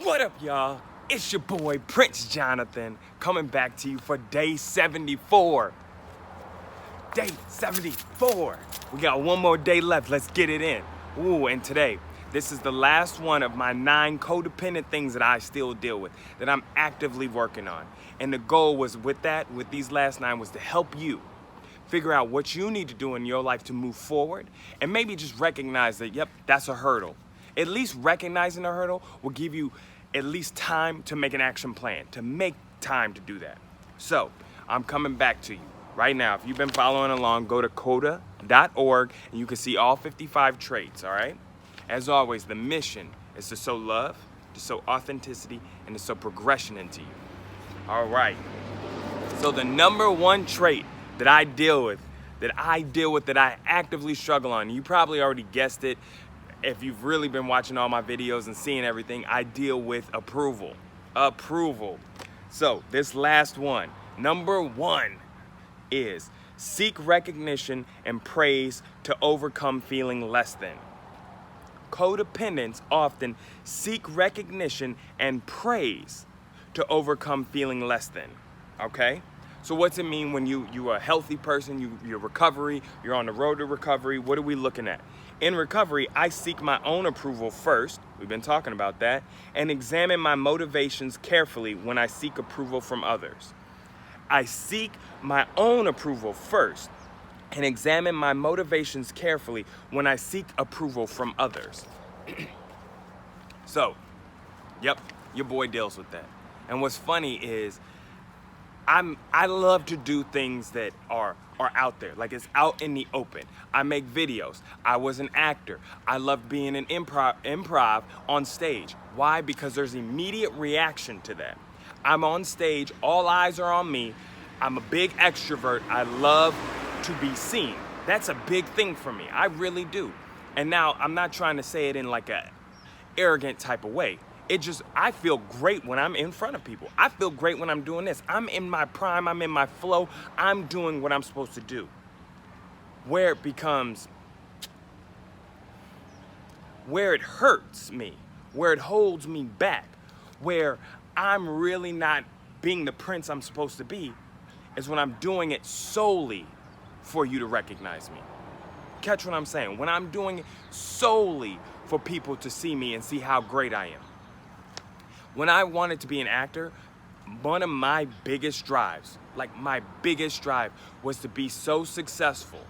What up, y'all? It's your boy, Prince Jonathan, coming back to you for day 74. Day 74. We got one more day left. Let's get it in. Ooh, and today, this is the last one of my 9 codependent things that I still deal with, that I'm actively working on. And the goal was with these last 9, was to help you figure out what you need to do in your life to move forward, and maybe just recognize that, yep, that's a hurdle. At least recognizing a hurdle will give you at least time to make an action plan, to make time to do that. So I'm coming back to you right now. If you've been following along, go to coda.org and you can see all 55 traits, all right? As always, the mission is to sow love, to sow authenticity, and to sow progression into you. All right. So the number 1 trait that I deal with, that I actively struggle on, you probably already guessed it. If you've really been watching all my videos and seeing everything, I deal with approval. Approval. So this last one, number 1, is seek recognition and praise to overcome feeling less than. Codependents often seek recognition and praise to overcome feeling less than, okay? So what's it mean when you're a healthy person, you're recovery, you're on the road to recovery? What are we looking at? In recovery, I seek my own approval first, we've been talking about that, and examine my motivations carefully when I seek approval from others. I seek my own approval first and examine my motivations carefully when I seek approval from others. So, yep, your boy deals with that. And what's funny is I love to do things that are out there, like it's out in the open. I make videos. I was an actor. I love being an improv on stage. Why? Because there's immediate reaction to that. I'm on stage, all eyes are on me. I'm a big extrovert. I love to be seen. That's a big thing for me. I really do. And now I'm not trying to say it in like a arrogant type of way. I feel great when I'm in front of people. I feel great when I'm doing this. I'm in my prime, I'm in my flow, I'm doing what I'm supposed to do. Where it hurts me, where it holds me back, where I'm really not being the prince I'm supposed to be, is when I'm doing it solely for you to recognize me. Catch what I'm saying? When I'm doing it solely for people to see me and see how great I am. When I wanted to be an actor, one of my biggest drives, was to be so successful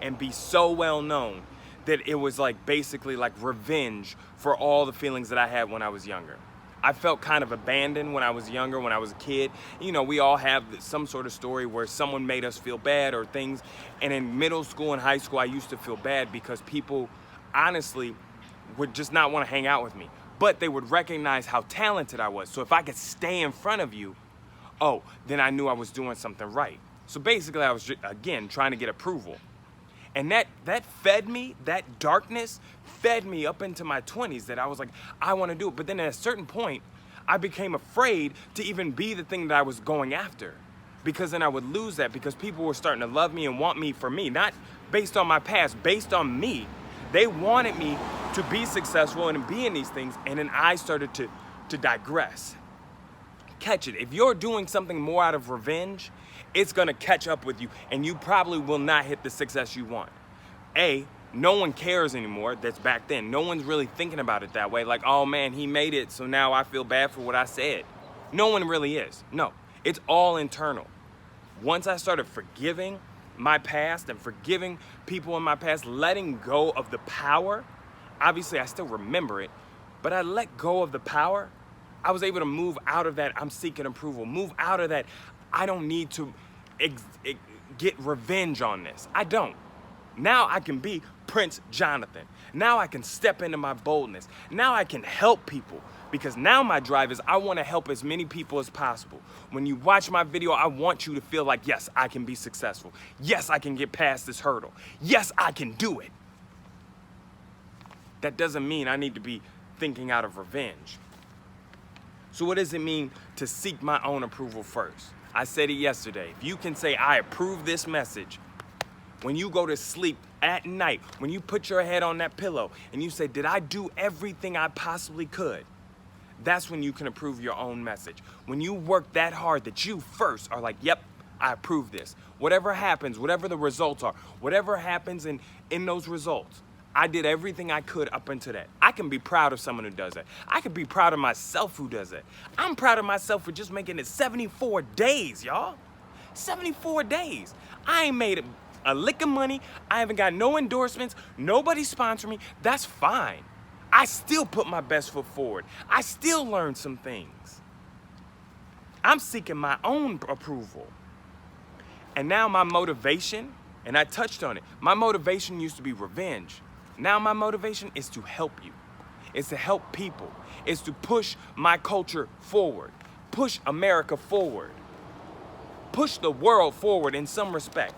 and be so well known that it was like basically like revenge for all the feelings that I had when I was younger. I felt kind of abandoned when I was younger, when I was a kid. You know, we all have some sort of story where someone made us feel bad or things. And in middle school and high school, I used to feel bad because people honestly would just not want to hang out with me. But they would recognize how talented I was. So if I could stay in front of you, then I knew I was doing something right. So basically I was, again, trying to get approval. And that fed me, that darkness fed me up into my 20s, that I was like, I want to do it. But then at a certain point, I became afraid to even be the thing that I was going after. Because then I would lose that, because people were starting to love me and want me for me. Not based on my past, based on me. They wanted me to be successful and be in these things, and then I started to digress. Catch it. If you're doing something more out of revenge, it's gonna catch up with you, and you probably will not hit the success you want. No one cares anymore. That's back then. No one's really thinking about it that way. Like, oh man, he made it, so now I feel bad for what I said. No one really is. No, it's all internal. Once I started forgiving my past and forgiving people in my past, letting go of the power, obviously I still remember it, but I let go of the power, I was able to move out of that I'm seeking approval, move out of that I don't need to get revenge on this. I don't. Now I can be Prince Jonathan. Now I can step into my boldness. Now I can help people, because now my drive is I want to help as many people as possible. When you watch my video, I want you to feel like, yes, I can be successful. Yes, I can get past this hurdle. Yes, I can do it. That doesn't mean I need to be thinking out of revenge. So what does it mean to seek my own approval first? I said it yesterday. If you can say, I approve this message, when you go to sleep at night, when you put your head on that pillow and you say, did I do everything I possibly could? That's when you can approve your own message. When you work that hard that you first are like, yep, I approve this. Whatever happens, whatever the results are, whatever happens in those results, I did everything I could up until that. I can be proud of someone who does that. I can be proud of myself who does that. I'm proud of myself for just making it 74 days, y'all. 74 days. I ain't made a lick of money. I haven't got no endorsements. Nobody sponsor me. That's fine. I still put my best foot forward. I still learned some things. I'm seeking my own approval. And now my motivation, and I touched on it, my motivation used to be revenge. Now my motivation is to help you. It's to help people. It's to push my culture forward. Push America forward. Push the world forward in some respect.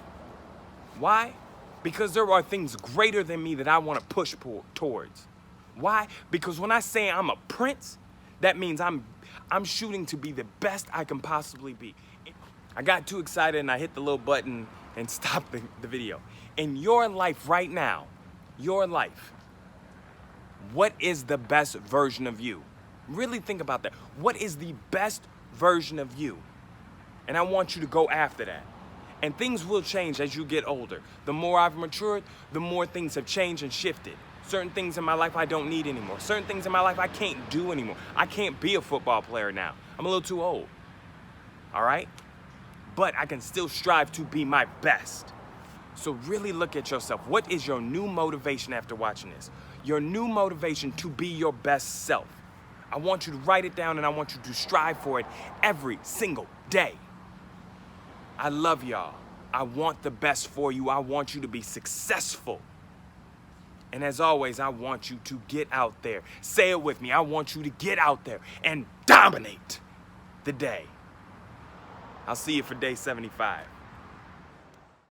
Why? Because there are things greater than me that I want to push towards. Why? Because when I say I'm a prince, that means I'm shooting to be the best I can possibly be. I got too excited and I hit the little button and stopped the video. In your life right now, your life, what is the best version of you? Really think about that. What is the best version of you? And I want you to go after that. And things will change as you get older. The more I've matured, the more things have changed and shifted. Certain things in my life I don't need anymore. Certain things in my life I can't do anymore. I can't be a football player now. I'm a little too old. All right? But I can still strive to be my best. So really look at yourself. What is your new motivation after watching this? Your new motivation to be your best self. I want you to write it down and I want you to strive for it every single day. I love y'all. I want the best for you. I want you to be successful. And as always, I want you to get out there. Say it with me. I want you to get out there and dominate the day. I'll see you for day 75.